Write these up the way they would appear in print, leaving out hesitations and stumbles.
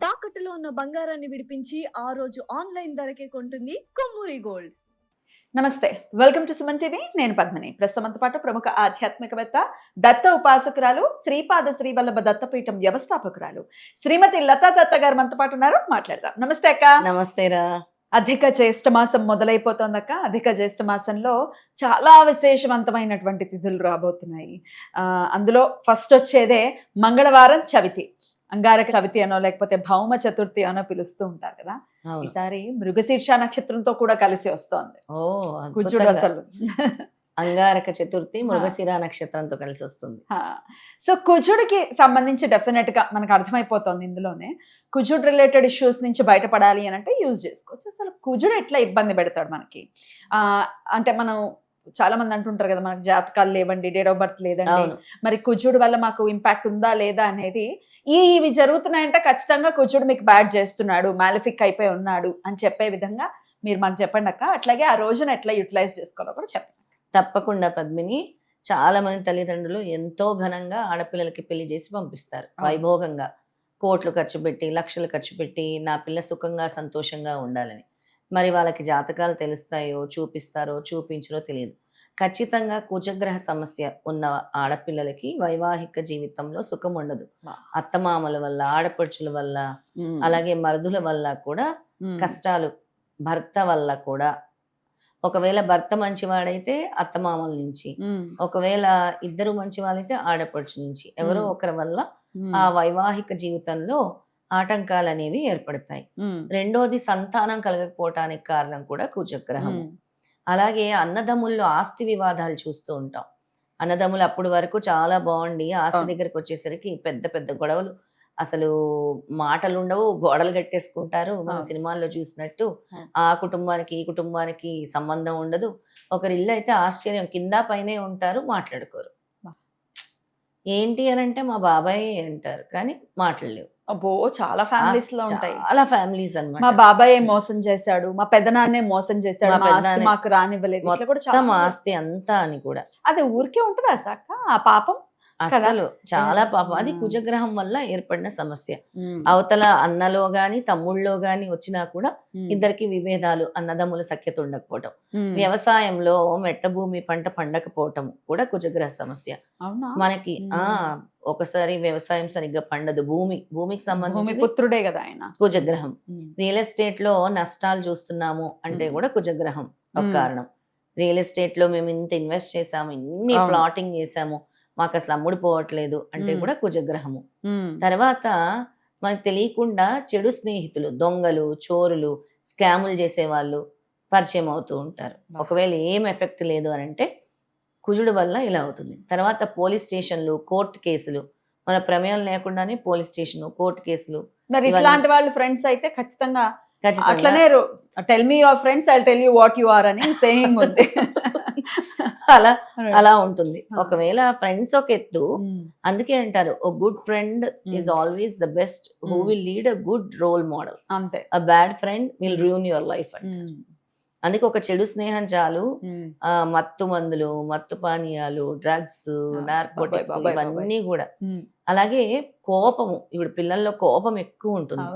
తాకట్టులో ఉన్న బంగారాన్ని విడిపించి ఆ రోజు ఆన్లైన్ ధరకే కొంటుంది కొమ్మూరి గోల్డ్. నమస్తే, వెల్కమ్ టు సుమన్ టీవీ. నేను పద్మిని. ప్రస్తుతంతో పాటు ప్రముఖ ఆధ్యాత్మికవేత్త, దత్త ఉపాసకురాలు, శ్రీపాద శ్రీవల్లభ దత్తపీఠం వ్యవస్థాపకురాలు శ్రీమతి లతా దత్త గారు మనతో పాటు ఉన్నారు. మాట్లాడదాం. నమస్తే అక్క. నమస్తేరా. అధిక జ్యేష్ఠ మాసం మొదలైపోతుంది అక్క. అధిక జ్యేష్ఠ మాసంలో చాలా విశేషవంతమైనటువంటి తిథులు రాబోతున్నాయి. అందులో ఫస్ట్ వచ్చేదే మంగళవారం చవితి. అంగారక చవితి అనో లేకపోతే భౌమ చతుర్థి అనో పిలుస్తూ ఉంటారు కదా. ఈసారి మృగశీర్ష నక్షత్రంతో కూడా కలిసి వస్తోంది. కుజుడు అసలు అంగారక చతుర్థి మృగశిర నక్షత్రంతో కలిసి వస్తుంది. సో కుజుడికి సంబంధించి డెఫినెట్ గా మనకు అర్థమైపోతుంది. ఇందులోనే కుజుడు రిలేటెడ్ ఇష్యూస్ నుంచి బయటపడాలి అని అంటే యూజ్ చేసుకోవచ్చు. అసలు కుజుడు ఎట్లా ఇబ్బంది పెడతాడు మనకి? అంటే మనం చాలా మంది అంటుంటారు కదా, మనకు జాతకాలు లేవండి, డేట్ ఆఫ్ బర్త్ లేదండి, మరి కుజుడు వల్ల మాకు ఇంపాక్ట్ ఉందా లేదా అనేది. ఇవి జరుగుతున్నాయంటే ఖచ్చితంగా కుజుడు మీకు బ్యాడ్ చేస్తున్నాడు, మాలిఫిక్ అయిపోయి ఉన్నాడు అని చెప్పే విధంగా మీరు మాకు చెప్పండి అక్క. అట్లాగే ఆ రోజున ఎట్లా యూటిలైజ్ చేసుకోవాలో కూడా చెప్పండి. తప్పకుండా పద్మిని. చాలా మంది తల్లిదండ్రులు ఎంతో ఘనంగా ఆడపిల్లలకి పెళ్లి చేసి పంపిస్తారు, వైభోగంగా కోట్లు ఖర్చు పెట్టి, లక్షలు ఖర్చు పెట్టి, నా పిల్ల సుఖంగా సంతోషంగా ఉండాలని. మరి వాళ్ళకి జాతకాలు తెలుస్తాయో, చూపిస్తారో, చూపించరో తెలియదు. ఖచ్చితంగా కుజగ్రహ సమస్య ఉన్న ఆడపిల్లలకి వైవాహిక జీవితంలో సుఖం ఉండదు. అత్తమామల వల్ల, ఆడపడుచుల వల్ల, అలాగే మరుదుల వల్ల కూడా కష్టాలు. భర్త వల్ల కూడా, ఒకవేళ భర్త మంచివాడైతే అత్తమామల నుంచి, ఒకవేళ ఇద్దరు మంచివాళ్ళైతే ఆడపడుచు నుంచి, ఎవరో ఒకరి వల్ల ఆ వైవాహిక జీవితంలో ఆటంకాలు అనేవి ఏర్పడతాయి. రెండోది సంతానం కలగకపోవటానికి కారణం కూడా కుజగ్రహం. అలాగే అన్నదమ్ముల్లో ఆస్తి వివాదాలు చూస్తూ ఉంటాం. అన్నదమ్ములు అప్పటి వరకు చాలా బాగుండి ఆస్తి దగ్గరికి వచ్చేసరికి పెద్ద పెద్ద గొడవలు, అసలు మాటలు ఉండవు, గోడలు కట్టేసుకుంటారు. మన సినిమాల్లో చూసినట్టు ఆ కుటుంబానికి ఈ కుటుంబానికి సంబంధం ఉండదు. ఒకరి ఇల్లు అయితే ఆశ్చర్యం, కింద పైనే ఉంటారు, మాట్లాడుకోరు. ఏంటి అని అంటే మా బాబాయ్ అంటారు, కానీ మాట్లాడలేవు. అబ్బో, చాలా ఫ్యామిలీస్ లో ఉంటాయి. చాలా ఫ్యామిలీస్ అన్నమాట. మా బాబాయ్ మోసం చేశాడు, మా పెదనాన్నే మోసం చేశాడు, మాకు రానివ్వలేదు, మొత్తం ఆస్తి అంతా అని కూడా. అది ఊరికే ఉంటుందా సాక ఆ పాపం? అసలు చాలా పాపం. అది కుజగ్రహం వల్ల ఏర్పడిన సమస్య. అవతల అన్నలో గాని తమ్ముళ్ళలో గాని వచ్చినా కూడా ఇద్దరికి విభేదాలు, అన్నదమ్ముల సఖ్యత ఉండకపోవటం, వ్యవసాయంలో మెట్ట భూమి పంట పండకపోవటం కూడా కుజగ్రహ సమస్య. మనకి ఒకసారి వ్యవసాయం సరిగ్గా పండదు, భూమికి సంబంధించి పుత్రుడే కదా ఆయన, కుజగ్రహం. రియల్ ఎస్టేట్ లో నష్టాలు చూస్తున్నాము అంటే కూడా కుజగ్రహం ఒక కారణం. రియల్ ఎస్టేట్ లో మేము ఇంత ఇన్వెస్ట్ చేసాము, ఇన్ని ప్లాటింగ్ చేసాము, మాకు అసలు అమ్ముడుపోవట్లేదు అంటే కూడా కుజగ్రహము. తర్వాత మనకు తెలియకుండా చెడు స్నేహితులు, దొంగలు, చోరులు, స్కాములు చేసేవాళ్ళు పరిచయం అవుతూ ఉంటారు. ఒకవేళ ఏం ఎఫెక్ట్ లేదు అని అంటే కుజుడు వల్ల ఇలా అవుతుంది. తర్వాత పోలీస్ స్టేషన్లు, కోర్టు కేసులు, మన ప్రమేయం లేకుండానే పోలీస్ స్టేషన్, కోర్టు కేసులు. మరి ఇట్లాంటి వాళ్ళు ఫ్రెండ్స్ అయితే ఖచ్చితంగా అట్లనే tell me your friends, I tell you what you are అని సేయింగ్ ఉంది. అలా ఉంటుంది. ఒకవేళ ఫ్రెండ్స్ ఒక ఎత్తు, అందుకే అంటారు ఓ good friend is always the best who will lead a good role model. అంతే. A bad friend will ruin your life అంటారు. అందుకే ఒక చెడు స్నేహం చాలు. మత్తు మందులు, మత్తు పానీయాలు, డ్రగ్స్, నార్కోటిక్స్ ఇవన్నీ కూడా. అలాగే కోపము, ఇప్పుడు పిల్లల్లో కోపం ఎక్కువ ఉంటుంది.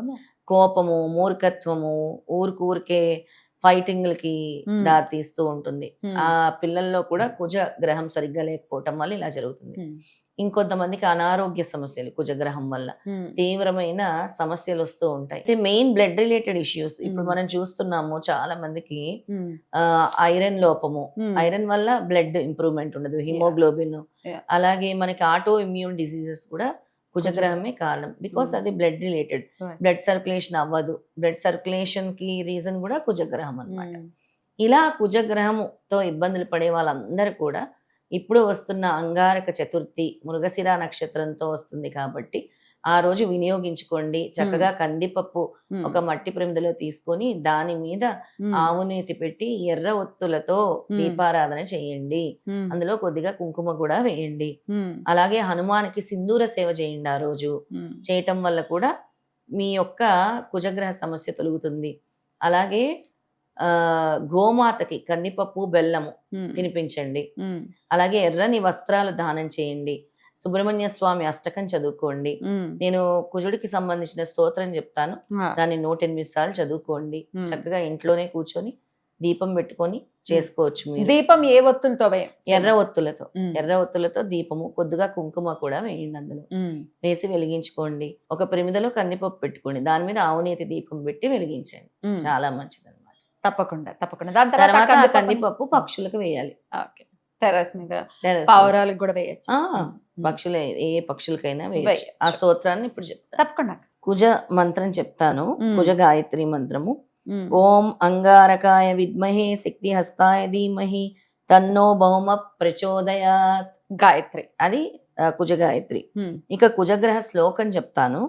కోపము, మూర్ఖత్వము, ఊరికే ఫైటింగ్లకి దారి తీస్తూ ఉంటుంది. ఆ పిల్లల్లో కూడా కుజ గ్రహం సరిగ్గా లేకపోవటం వల్ల ఇలా జరుగుతుంది. ఇంకొంతమందికి అనారోగ్య సమస్యలు కుజగ్రహం వల్ల తీవ్రమైన సమస్యలు వస్తూ ఉంటాయి. అయితే మెయిన్ బ్లడ్ రిలేటెడ్ ఇష్యూస్ ఇప్పుడు మనం చూస్తున్నాము. చాలా మందికి ఐరన్ లోపము, ఐరన్ వల్ల బ్లడ్ ఇంప్రూవ్మెంట్ ఉండదు, హిమోగ్లోబిన్. అలాగే మనకి ఆటో ఇమ్యూన్ డిసీజెస్ కూడా కుజగ్రహమే కారణం. బికాస్ అది బ్లడ్ రిలేటెడ్, బ్లడ్ సర్క్యులేషన్ అవ్వదు. బ్లడ్ సర్క్యులేషన్ కి రీజన్ కూడా కుజగ్రహం అన్నమాట. ఇలా కుజగ్రహంతో ఇబ్బందులు పడే వాళ్ళందరూ కూడా ఇప్పుడు వస్తున్న అంగారక చతుర్థి మృగశిర నక్షత్రంతో వస్తుంది కాబట్టి ఆ రోజు వినియోగించుకోండి. చక్కగా కందిపప్పు ఒక మట్టి ప్రమిదలో తీసుకొని దాని మీద ఆవు నేతి పెట్టి ఎర్ర ఒత్తులతో దీపారాధన చేయండి. అందులో కొద్దిగా కుంకుమ కూడా వేయండి. అలాగే హనుమానికి సింధూర సేవ చేయండి ఆ రోజు. చేయటం వల్ల కూడా మీ యొక్క కుజగ్రహ సమస్య తొలగుతుంది. అలాగే గోమాతకి కందిపప్పు బెల్లము తినిపించండి. అలాగే ఎర్రని వస్త్రాలు దానం చేయండి. సుబ్రహ్మణ్య స్వామి అష్టకం చదువుకోండి. నేను కుజుడికి సంబంధించిన స్తోత్రం చెప్తాను, దాన్ని 108 సార్లు చదువుకోండి. చక్కగా ఇంట్లోనే కూర్చొని దీపం పెట్టుకొని చేసుకోవచ్చు మీరు. దీపం ఏ ఒత్తులతో ఎర్ర ఒత్తులతో దీపము, కొద్దిగా కుంకుమ కూడా వేయండి, అందులో వేసి వెలిగించుకోండి. ఒక ప్రమిదలో కందిపప్పు పెట్టుకోండి, దాని మీద ఆవునేతి దీపం పెట్టి వెలిగించండి, చాలా మంచిది అనమాట. తప్పకుండా తప్పకుండా. దాని తర్వాత తర్వాత కందిపప్పు పక్షులకు వేయాలి. టెర్రస్ మీద Terrace మీద. పావురాలకు కూడా వేయచ్చు. పక్షులు ఏ పక్షులకైనా వేయచ్చు. ఆ స్తోత్రాన్ని ఇప్పుడు చెప్తాను. తప్పకుండా. కుజ మంత్రం చెప్తాను, మ్మ్. కుజ గాయత్రి మంత్రము. ఓం అంగారకాయ విద్మహే శక్తి హస్తాయ ధీమహి తన్నో భౌమ ప్రచోదయాత్. గాయత్రి. అది కుజ గాయత్రి. ఇక కుజగ్రహ శ్లోకం చెప్తాను.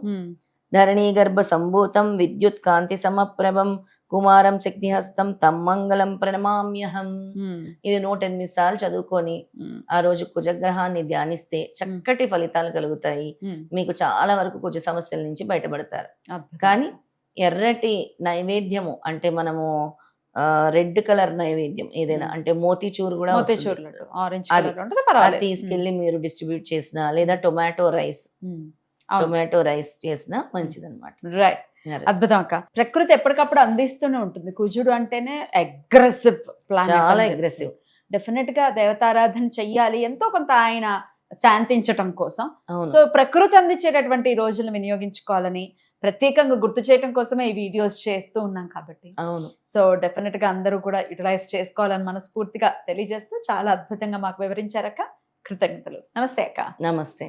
ధరణీ గర్భ సంభూతం విద్యుత్ కాంతి సమప్రభం కుమారం శక్తిహస్తం తం మంగళం ప్రణమామ్యహం. ఇది 108 సార్లు చదువుకొని ఆ రోజు కుజగ్రహాన్ని ధ్యానిస్తే చక్కటి ఫలితాలు కలుగుతాయి. మీకు చాలా వరకు కుజ సమస్యల నుంచి బయటపడతారు. కానీ ఎర్రటి నైవేద్యము అంటే మనము రెడ్ కలర్ నైవేద్యం ఏదైనా అంటే మోతీచూర్ కూడా వస్తుంది. ఆరెంజ్ అది. అది తీసుకెళ్లి మీరు డిస్ట్రిబ్యూట్ చేసినా లేదా టొమాటో రైస్ చేసినా మంచిదన్నమాట. రైట్. అద్భుతం అక్క. ప్రకృతి ఎప్పటికప్పుడు అందిస్తూనే ఉంటుంది. కుజుడు అంటేనే అగ్రెసివ్, చాలా అగ్రెసివ్. డెఫినెట్ గా దేవతారాధన చెయ్యాలి, ఎంతో కొంత ఆయన శాంతించటం కోసం. అవును. సో ప్రకృతి అందించేటటువంటి ఈ రోజులను వినియోగించుకోవాలని ప్రత్యేకంగా గుర్తు చేయడం కోసమే ఈ వీడియోస్ చేస్తూ ఉన్నాం కాబట్టి. అవును. సో డెఫినెట్ గా అందరూ కూడా యూటిలైజ్ చేసుకోవాలని మనస్ఫూర్తిగా తెలియజేస్తూ చాలా అద్భుతంగా మాకు వివరించారక్క. కృతజ్ఞతలు. నమస్తే అక్క. నమస్తే.